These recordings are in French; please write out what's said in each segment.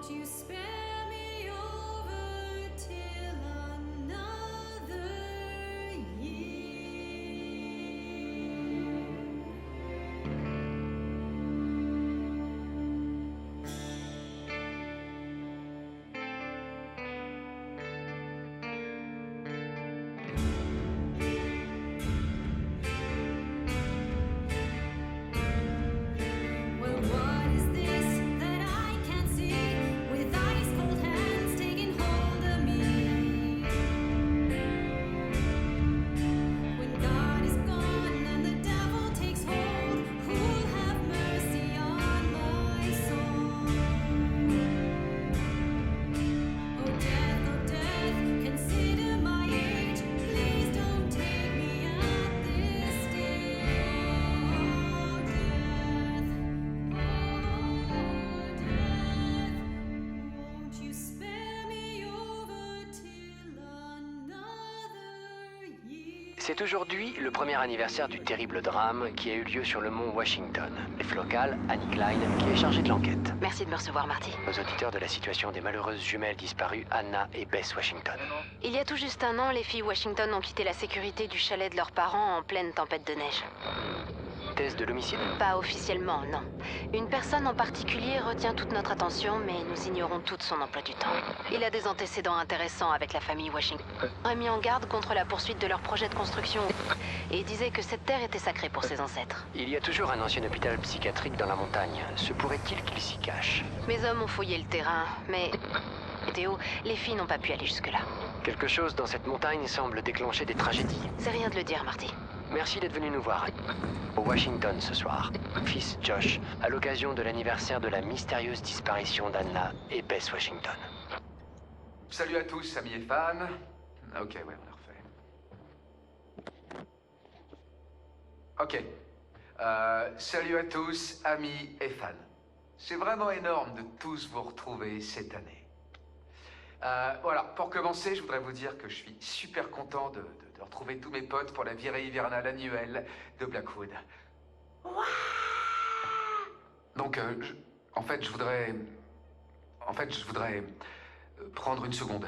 you spare me over till another year? Well, what is this that I can't see with ice cold hands taking hold of me? When God is gone and the devil takes hold, who'll have mercy on my soul? Oh death, consider my age. Please don't take me at this stage. Won't you spare me over till another year? C'est aujourd'hui le premier anniversaire du terrible drame qui a eu lieu sur le mont Washington. Chef local, Annie Klein, qui est chargée de l'enquête. Merci de me recevoir, Marty. Aux auditeurs de la situation des malheureuses jumelles disparues Anna et Bess Washington. Il y a tout juste un an, les filles Washington ont quitté la sécurité du chalet de leurs parents en pleine tempête de neige. Thèse de l'homicide? Pas officiellement, non. Une personne en particulier retient toute notre attention, mais nous ignorons tout de son emploi du temps. Il a des antécédents intéressants avec la famille Washington. On a mis en garde contre la poursuite de leur projet de construction et disait que cette terre était sacrée pour ses ancêtres. Il y a toujours un ancien hôpital psychiatrique dans la montagne. Se pourrait-il qu'il s'y cache? Mes hommes ont fouillé le terrain, mais... Théo, les filles n'ont pas pu aller jusque-là. Quelque chose dans cette montagne semble déclencher des tragédies. C'est rien de le dire, Marty. Merci d'être venu nous voir. Au Washington ce soir, fils Josh, à l'occasion de l'anniversaire de la mystérieuse disparition d'Anna et Bess Washington. Salut à tous, amis et fans. Ok, ouais, on a refait. Ok. Salut à tous, amis et fans. C'est vraiment énorme de tous vous retrouver cette année. Voilà, pour commencer, je voudrais vous dire que je suis super content de retrouver tous mes potes pour la virée hivernale annuelle de Blackwood. Donc, en fait, je voudrais prendre une seconde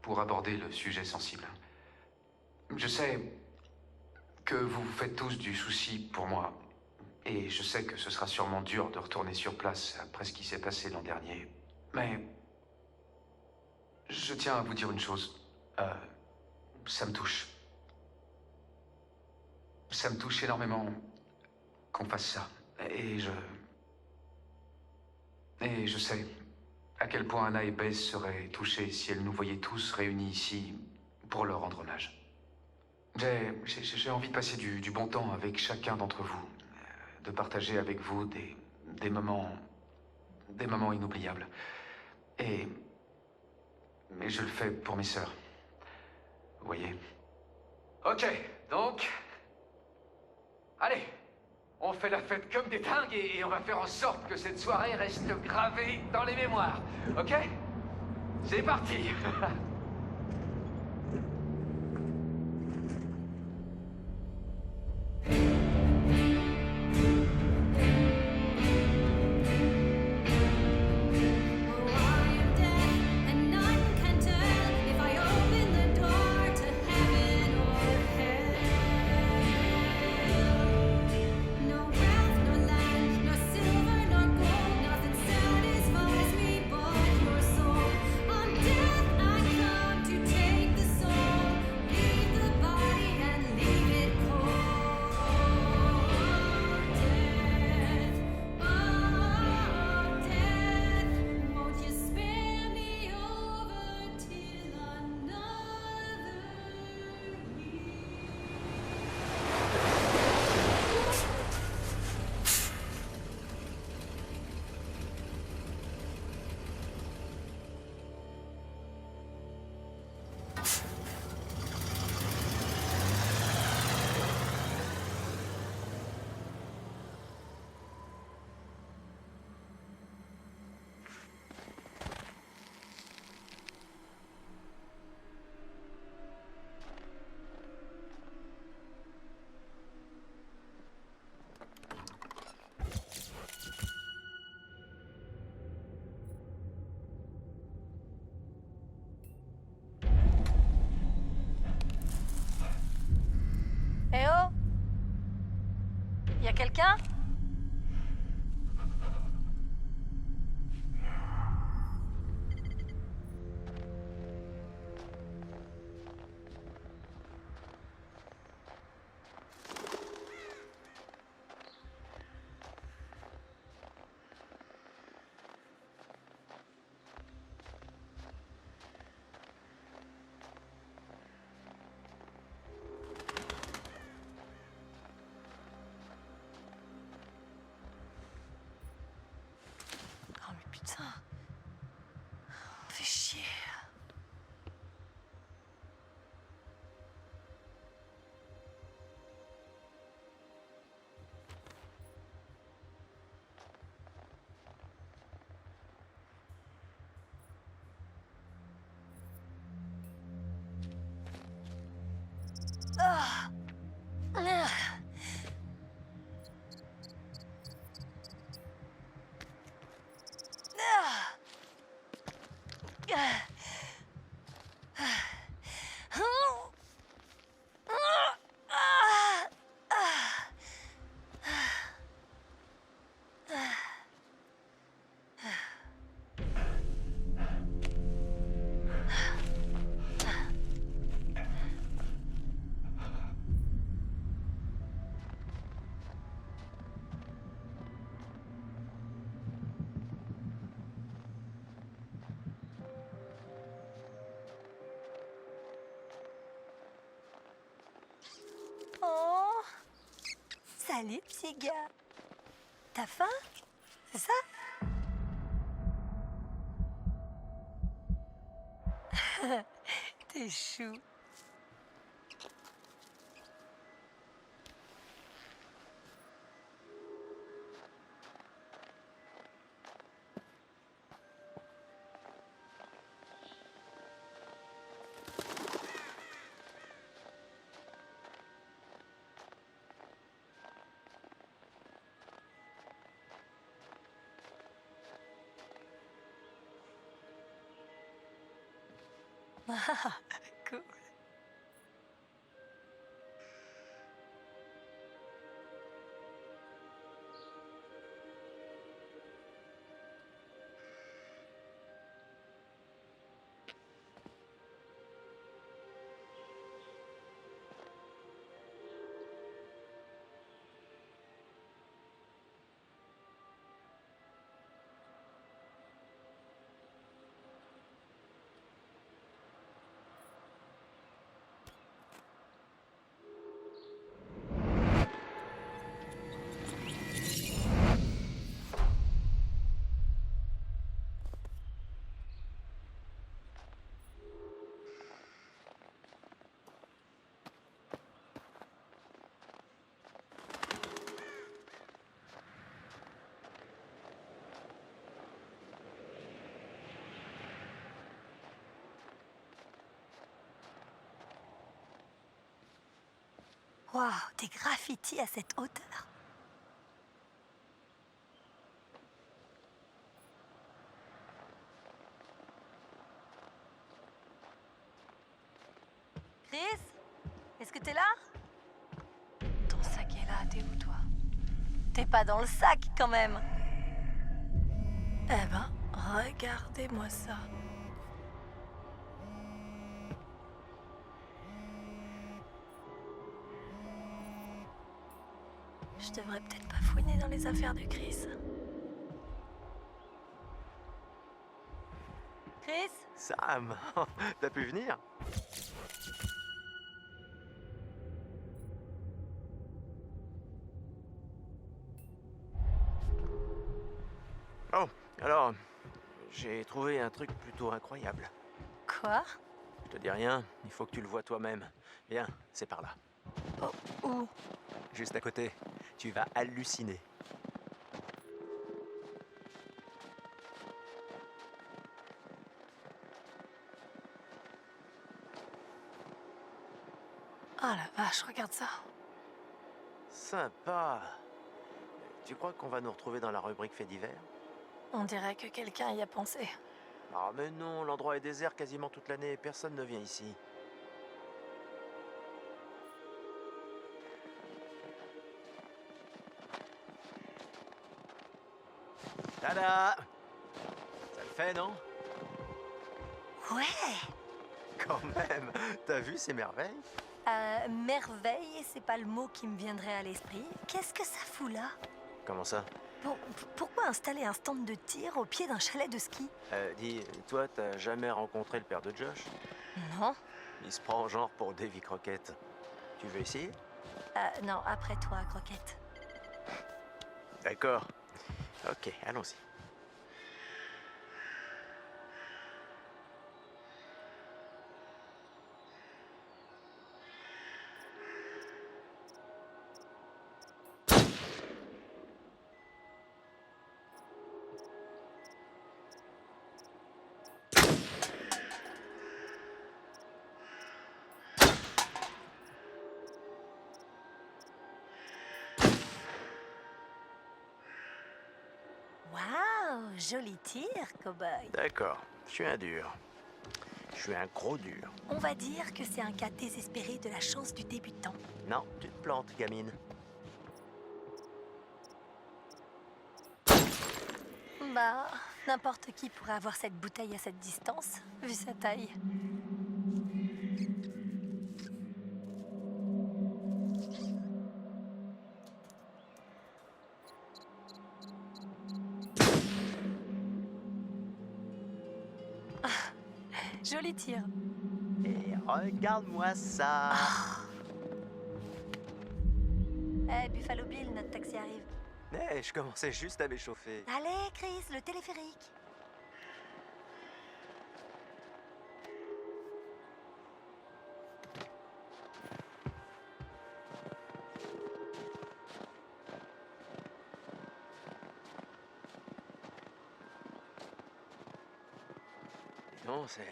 pour aborder le sujet sensible. Je sais que vous vous faites tous du souci pour moi, et je sais que ce sera sûrement dur de retourner sur place après ce qui s'est passé l'an dernier. Mais je tiens à vous dire une chose. Ça me touche. Ça me touche énormément qu'on fasse ça. Et je sais à quel point Anna et Bess seraient touchées si elles nous voyaient tous réunis ici pour leur rendre hommage. J'ai envie de passer du bon temps avec chacun d'entre vous, de partager avec vous des moments inoubliables. Mais je le fais pour mes sœurs. Vous voyez? Ok, donc... Allez, on fait la fête comme des dingues et on va faire en sorte que cette soirée reste gravée dans les mémoires. Ok? C'est parti. Nothing satisfies me but your soul. On death I quelqu'un? Oh mais putain. Fais chier. Ah. Ah. Oh. Salut, petit gars. T'as faim? C'est ça? T'es chou. Ah, cool. Waouh, des graffitis à cette hauteur. Chris, est-ce que t'es là? Ton sac est là, t'es où toi? T'es pas dans le sac quand même. Eh ben, regardez-moi ça. Je devrais peut-être pas fouiner dans les affaires de Chris. Chris? Sam, t'as pu venir? Oh, alors, j'ai trouvé un truc plutôt incroyable. Quoi? Je te dis rien, il faut que tu le vois toi-même. Viens, c'est par là. Oh, où? Juste à côté. Tu vas halluciner. Oh la vache, regarde ça. Sympa. Tu crois qu'on va nous retrouver dans la rubrique faits divers? On dirait que quelqu'un y a pensé. Ah mais non, l'endroit est désert quasiment toute l'année et personne ne vient ici. Tada! Ça le fait, non? Ouais. Quand même. T'as vu ces merveilles? Merveille, c'est pas le mot qui me viendrait à l'esprit. Qu'est-ce que ça fout là? Comment ça? Pourquoi installer un stand de tir au pied d'un chalet de ski? Dis, toi, t'as jamais rencontré le père de Josh? Non. Il se prend genre pour Davy Crockett. Tu veux essayer? Non, après toi, Croquette. D'accord. Ok, allons-y. Waouh, joli tir, cow-boy. D'accord, je suis un dur. Je suis un gros dur. On va dire que c'est un cas désespéré de la chance du débutant. Non, tu te plantes, gamine. Bah, n'importe qui pourrait avoir cette bouteille à cette distance, vu sa taille. Joli tir. Et regarde-moi ça. Eh, Buffalo Bill, notre taxi arrive. Je commençais juste à m'échauffer. Allez, Chris, le téléphérique. Non, c'est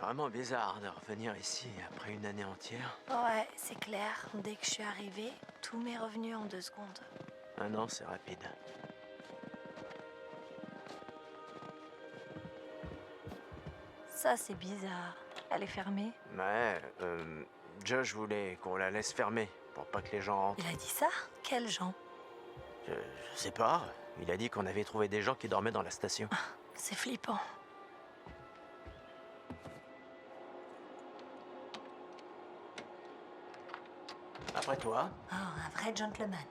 vraiment bizarre de revenir ici après une année entière. Ouais, c'est clair. Dès que je suis arrivée, tout m'est revenu en 2 secondes. Un an, c'est rapide. Ça, c'est bizarre. Elle est fermée. Ouais, Josh voulait qu'on la laisse fermer pour pas que les gens rentrent. Il a dit ça? Quels gens? Je sais pas. Il a dit qu'on avait trouvé des gens qui dormaient dans la station. C'est flippant. Après toi, Oh, un vrai gentleman.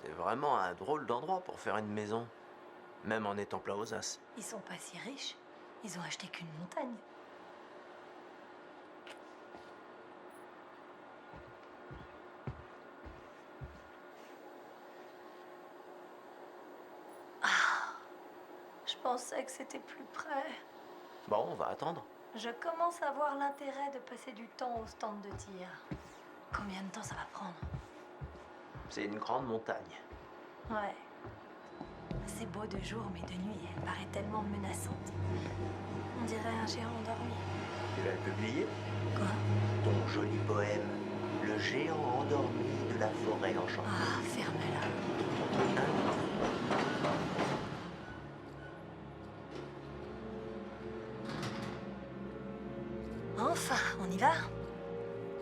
c'est vraiment un drôle d'endroit pour faire une maison. Même en étant plat aux as. Ils sont pas si riches. Ils ont acheté qu'une montagne. Je pensais que c'était plus près. Bon, on va attendre. Je commence à voir l'intérêt de passer du temps au stand de tir. Combien de temps ça va prendre? C'est une grande montagne. Ouais. C'est beau de jour, mais de nuit, elle paraît tellement menaçante. On dirait un géant endormi. Tu vas le publier? Quoi? Ton joli poème. Le géant endormi de la forêt enchantée. Ah, ferme-la. Enfin, on y va?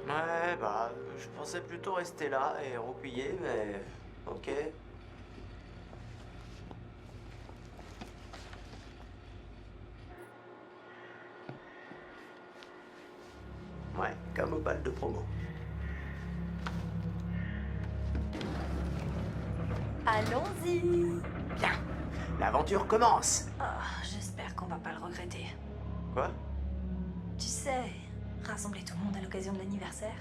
Ouais, bah, je pensais plutôt rester là et roupiller, mais... Ok. Ouais, comme au bal de promo. Allons-y! Bien, l'aventure commence. Ah, j'espère qu'on va pas le regretter. Quoi? Tu sais, rassembler tout le monde à l'occasion de l'anniversaire.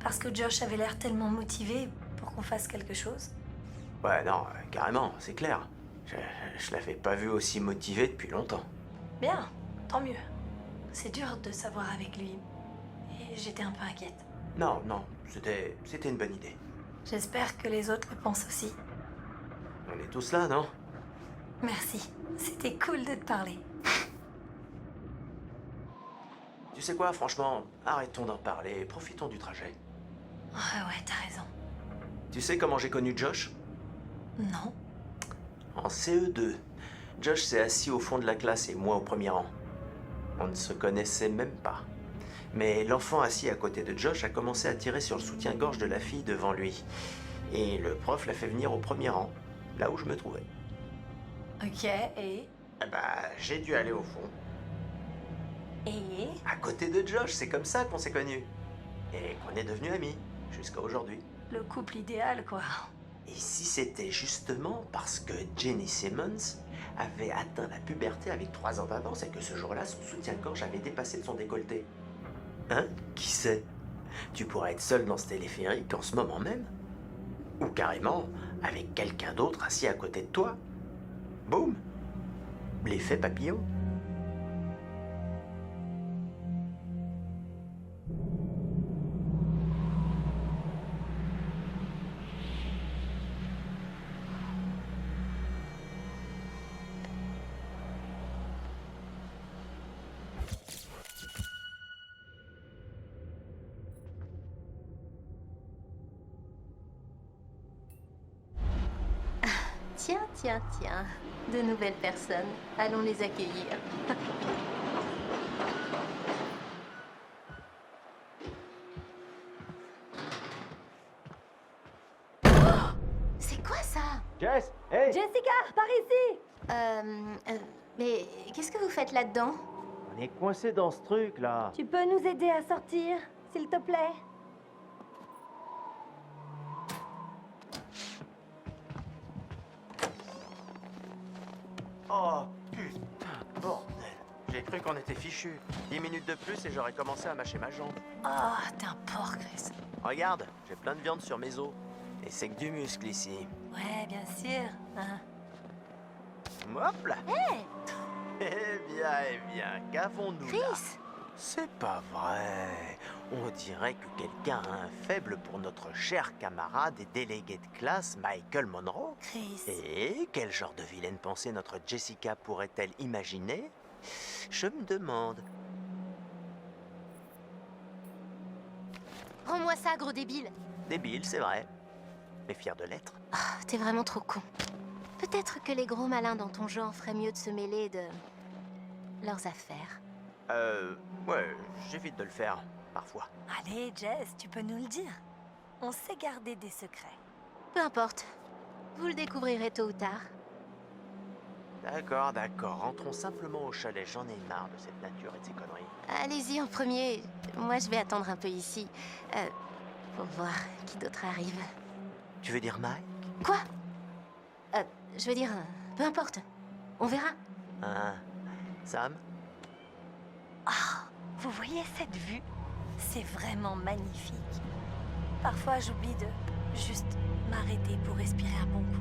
Parce que Josh avait l'air tellement motivé pour qu'on fasse quelque chose. Ouais, non, carrément, c'est clair. Je l'avais pas vu aussi motivé depuis longtemps. Bien, tant mieux. C'est dur de savoir avec lui. Et j'étais un peu inquiète. Non, c'était une bonne idée. J'espère que les autres le pensent aussi. On est tous là, non? Merci, c'était cool de te parler. Tu sais quoi, franchement, arrêtons d'en parler, profitons du trajet. Ouais, t'as raison. Tu sais comment j'ai connu Josh? Non, en CE2. Josh s'est assis au fond de la classe et moi au premier rang. On ne se connaissait même pas. Mais l'enfant assis à côté de Josh a commencé à tirer sur le soutien-gorge de la fille devant lui. Et le prof l'a fait venir au premier rang, là où je me trouvais. Ok, et Eh bah, j'ai dû aller au fond. Et À côté de Josh, c'est comme ça qu'on s'est connus. Et qu'on est devenus amis, jusqu'à aujourd'hui. le couple idéal, quoi. Et si c'était justement parce que Jenny Simmons avait atteint la puberté avec 3 ans d'avance et que ce jour-là, son soutien-gorge avait dépassé de son décolleté? Hein? Qui sait? Tu pourrais être seul dans ce téléphérique en ce moment même. Ou carrément avec quelqu'un d'autre assis à côté de toi. Boum! L'effet papillon. Tiens, tiens, tiens. De nouvelles personnes. Allons les accueillir. Oh, c'est quoi ça? Jess, hey! Jessica, par ici! Mais qu'est-ce que vous faites là-dedans? On est coincé dans ce truc là. Tu peux nous aider à sortir, s'il te plaît? Oh, putain, bordel. J'ai cru qu'on était fichus. 10 minutes de plus et j'aurais commencé à mâcher ma jambe. Oh, t'es un porc, Chris. Regarde, j'ai plein de viande sur mes os. Et c'est que du muscle ici. Ouais, bien sûr. Hein. Hop là! Eh bien, qu'avons-nous là? Chris! C'est pas vrai. On dirait que quelqu'un a un faible pour notre cher camarade et délégué de classe Michael Monroe. Chris. Et quel genre de vilaine pensée notre Jessica pourrait-elle imaginer? Je me demande. Rends-moi ça, gros débile! Débile, c'est vrai. Mais fier de l'être. Ah, t'es vraiment trop con. Peut-être que les gros malins dans ton genre feraient mieux de se mêler de leurs affaires. Ouais, j'évite de le faire, parfois. Allez, Jess, tu peux nous le dire. On sait garder des secrets. Peu importe. Vous le découvrirez tôt ou tard. D'accord. Rentrons simplement au chalet. J'en ai marre de cette nature et de ces conneries. Allez-y en premier. Moi, je vais attendre un peu ici. Pour voir qui d'autre arrive. Tu veux dire Mike? Quoi? Je veux dire, peu importe. On verra. Hein? Sam? Vous voyez cette vue? C'est vraiment magnifique. Parfois, j'oublie de juste m'arrêter pour respirer un bon coup.